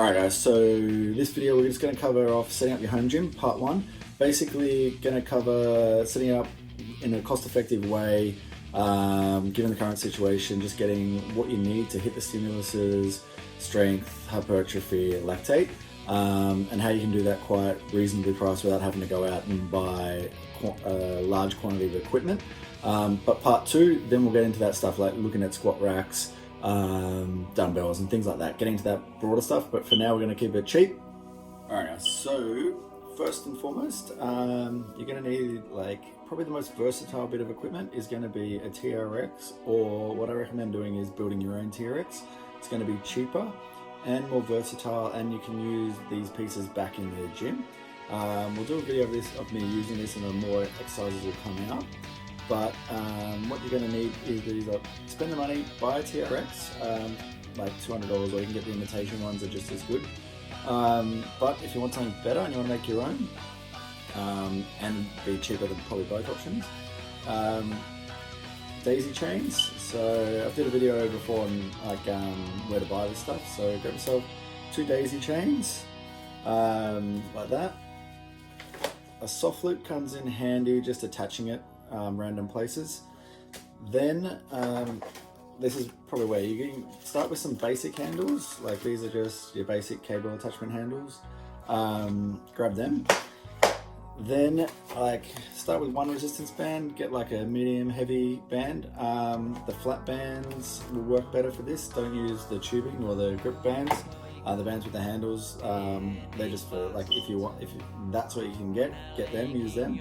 Alright guys, so this video we're just going to cover off setting up your home gym, part one. Basically going to cover setting up in a cost-effective way, given the current situation, just getting what you need to hit the stimuluses, strength, hypertrophy, lactate, and how you can do that quite reasonably priced without having to go out and buy a large quantity of equipment. But part two, then we'll get into that stuff like looking at squat racks, dumbbells and things like that, getting to that broader stuff, but for now we're going to keep it cheap. Alright guys, so first and foremost, you're going to need probably the most versatile bit of equipment is going to be a TRX, or what I recommend doing is building your own TRX. It's going to be cheaper and more versatile, and you can use these pieces back in the gym. We'll do a video of me using this, and more exercises will come out. But what you're going to need is either spend the money, buy a TRX, like $200, or you can get the imitation ones that are just as good. But if you want something better and you want to make your own, and be cheaper than probably both options, daisy chains. So I've did a video before on where to buy this stuff. So grab yourself 2 daisy chains, like that. A soft loop comes in handy, just attaching it random places. Then this is probably where you can start with some basic handles, like these are just your basic cable attachment handles. Grab them. Then start with one resistance band, get like a medium heavy band. The flat bands will work better for this. Don't use the tubing or the grip bands. The bands with the handles, they're just for if that's what you can get them, use them.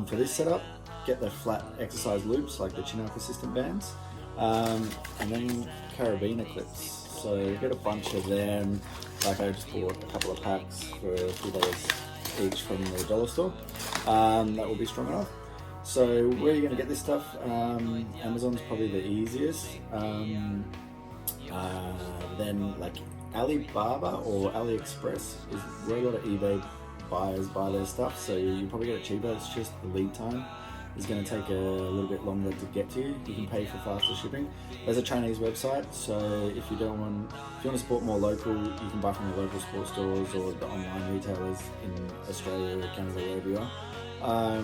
For this setup, get the flat exercise loops like the chin up assistant bands, and then carabiner clips. So get a bunch of them. Like I just bought a couple of packs for a few dollars each from the dollar store. That will be strong enough. So where are you going to get this stuff? Amazon's probably the easiest. Then Alibaba or AliExpress is where a lot of eBay buyers buy their stuff, so you probably get it cheaper. It's just the lead time is going to take a little bit longer to get to you. You can pay for faster shipping. There's a Chinese website, so if you want to support more local, you can buy from the local sports stores or the online retailers in Australia or Canada, wherever you are,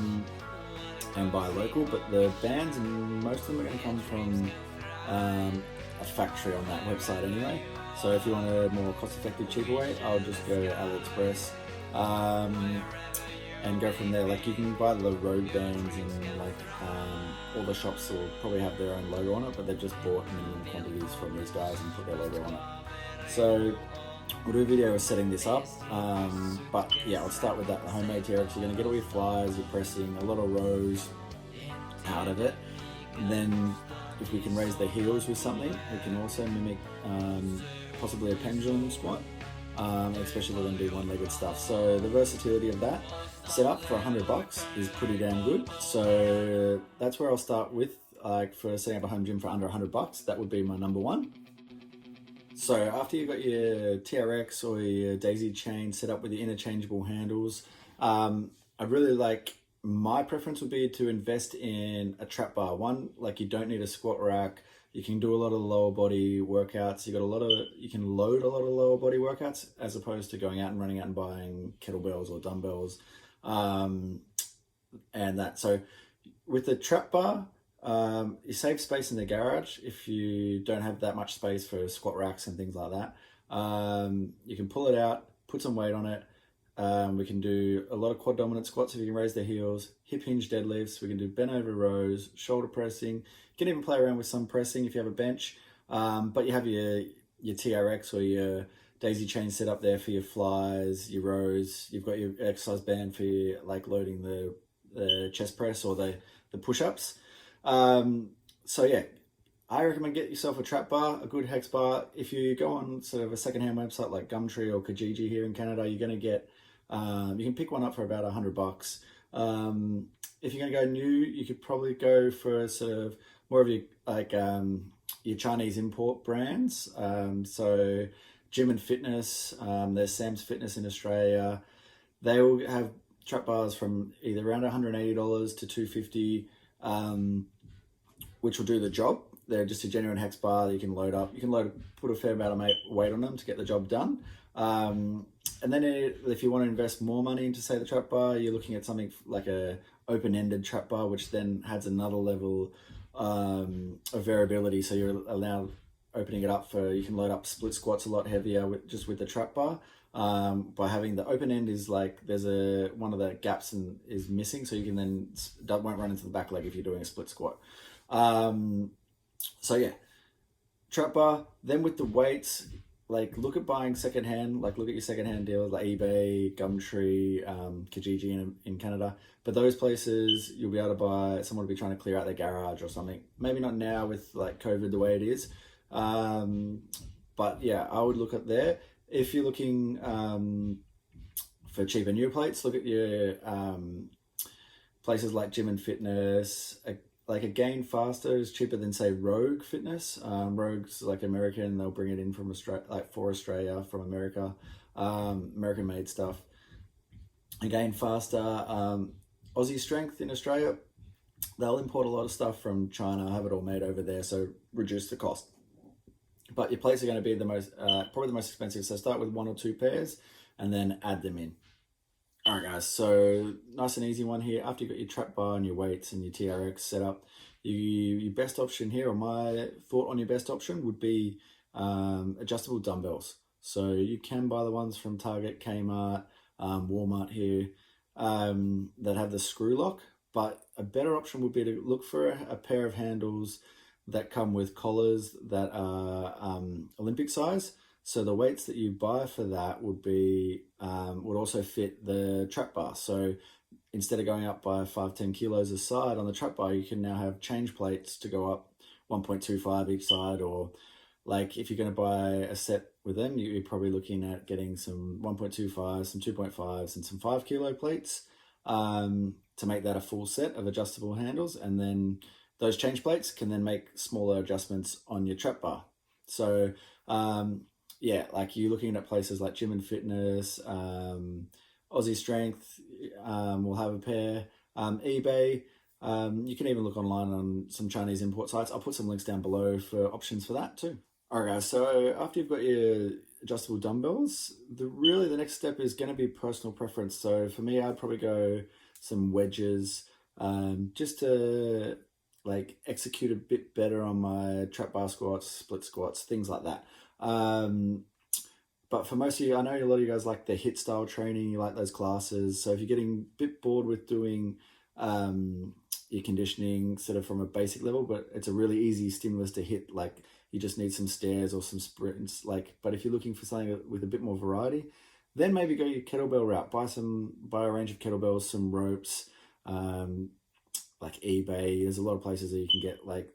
and buy local. But the bands, most of them are going to come from a factory on that website anyway. So if you want a more cost-effective, cheaper way, I'll just go to AliExpress and go from there. Like you can buy the road bands, and all the shops will probably have their own logo on it, but they've just bought minimum quantities from these guys and put their logo on it. So we'll do a video of setting this up, but yeah, I'll start with that. The homemade TRX, you're going to get all your flyers, you're pressing a lot of rows out of it. And then if we can raise the heels with something, we can also mimic possibly a pendulum squat, especially if we're going to do one-legged stuff. So the versatility of that setup for $100 is pretty damn good. So that's where I'll start with, for setting up a home gym for under $100. That would be my number one. So after you've got your TRX or your daisy chain set up with your interchangeable handles, my preference would be to invest in a trap bar. One, you don't need a squat rack. You can do a lot of lower body workouts. You can load a lot of lower body workouts as opposed to going out and running out and buying kettlebells or dumbbells, and that. So with the trap bar, you save space in the garage if you don't have that much space for squat racks and things like that. You can pull it out, put some weight on it. We can do a lot of quad dominant squats if you can raise the heels, hip hinge deadlifts. We can do bent over rows, shoulder pressing. You can even play around with some pressing if you have a bench. But you have your TRX or your daisy chain set up there for your flies, your rows. You've got your exercise band for your, loading the chest press or the push-ups. So yeah, I recommend get yourself a trap bar, a good hex bar. If you go on sort of a secondhand website like Gumtree or Kijiji here in Canada, you're going to get, you can pick one up for about $100. If you're going to go new, you could probably go for sort of more of your Chinese import brands. So Gym and Fitness, there's Sam's Fitness in Australia. They will have trap bars from either around $180 to $250, which will do the job. they're just a genuine hex bar that you can load up. You can put a fair amount of weight on them to get the job done. And then if you want to invest more money into, say, the trap bar, you're looking at something like a open-ended trap bar, which then adds another level of variability. So you're allowed opening it up for, you can load up split squats a lot heavier with the trap bar. By having the open end is like there's one of the gaps is missing, so you can then won't run into the back leg if you're doing a split squat. So yeah, trap bar. Then with the weights, like look at buying secondhand. Like look at your secondhand deals like eBay, Gumtree, Kijiji in Canada. But those places you'll be able to buy. Someone will be trying to clear out their garage or something. Maybe not now with like COVID the way it is. But yeah, I would look at there. If you're looking for cheaper new plates, look at your places like Gym and Fitness. Like a Gain Faster is cheaper than, say, Rogue Fitness. Rogue's like American. They'll bring it in from Australia, like for Australia from America. American made stuff. A Gain Faster. Aussie Strength in Australia. They'll import a lot of stuff from China, have it all made over there, so reduce the cost. But your plates are going to be probably the most expensive. So start with 1 or 2 pairs and then add them in. All right, guys. So nice and easy one here. After you've got your trap bar and your weights and your TRX set up, your best option here, or my thought on your best option, would be adjustable dumbbells. So you can buy the ones from Target, Kmart, Walmart here that have the screw lock. But a better option would be to look for a pair of handles that come with collars that are Olympic size. So the weights that you buy for that would also fit the trap bar. So instead of going up by 5-10 kilos a side on the trap bar, you can now have change plates to go up 1.25 each side. Or like if you're going to buy a set with them, you're probably looking at getting some 1.25, some 2.5s, and some 5 kilo plates to make that a full set of adjustable handles. And then those change plates can then make smaller adjustments on your trap bar. So yeah, like you're looking at places like Gym and Fitness, Aussie Strength will have a pair, eBay. You can even look online on some Chinese import sites. I'll put some links down below for options for that too. All right, guys, so after you've got your adjustable dumbbells, the next step is going to be personal preference. So for me, I'd probably go some wedges just to like execute a bit better on my trap bar squats, split squats, things like that. But for most of you, I know a lot of you guys like the HIIT style training, you like those classes. So if you're getting a bit bored with doing your conditioning sort of from a basic level, but it's a really easy stimulus to hit, like you just need some stairs or some sprints, but if you're looking for something with a bit more variety, then maybe go your kettlebell route, buy a range of kettlebells, some ropes, like eBay. There's a lot of places that you can get, like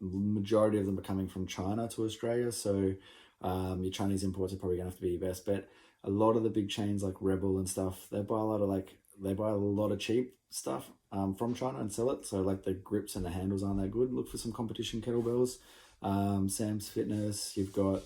majority of them are coming from China to Australia. So your Chinese imports are probably gonna have to be your best bet. A lot of the big chains like Rebel and stuff, they buy a lot of cheap stuff from China and sell it. So like the grips and the handles aren't that good. Look for some competition kettlebells. Sam's Fitness, you've got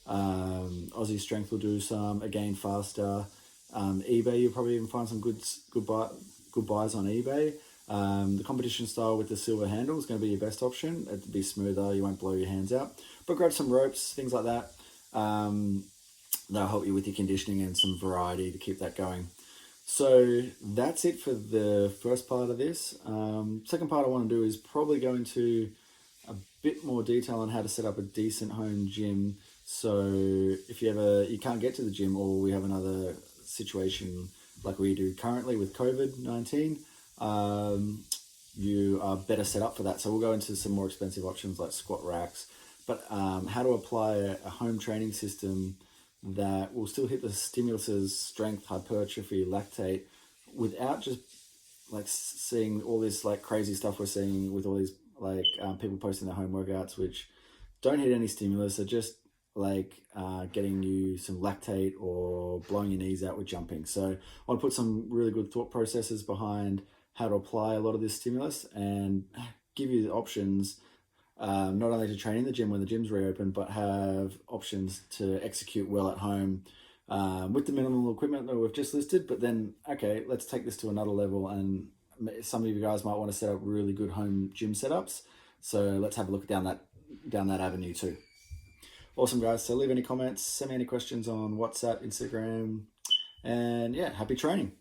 Aussie Strength will do some, Again Faster. eBay, you'll probably even find some good buys on eBay. The competition style with the silver handle is going to be your best option. It'll be smoother, you won't blow your hands out. But grab some ropes, things like that. They'll help you with your conditioning and some variety to keep that going. So that's it for the first part of this. Second part I want to do is probably go into a bit more detail on how to set up a decent home gym. So if you can't get to the gym, or we have another situation like we do currently with COVID-19, you are better set up for that. So we'll go into some more expensive options like squat racks, but how to apply a home training system that will still hit the stimuluses, strength, hypertrophy, lactate, without just like seeing all this like crazy stuff we're seeing with all these like people posting their home workouts which don't hit any stimulus, are just like getting you some lactate or blowing your knees out with jumping. So I want to put some really good thought processes behind how to apply a lot of this stimulus and give you the options, not only to train in the gym when the gym's reopen, but have options to execute well at home with the minimal equipment that we've just listed. But then, okay, let's take this to another level, and some of you guys might want to set up really good home gym setups. So let's have a look down that avenue too. Awesome, guys. So leave any comments, send me any questions on WhatsApp, Instagram, and yeah, happy training.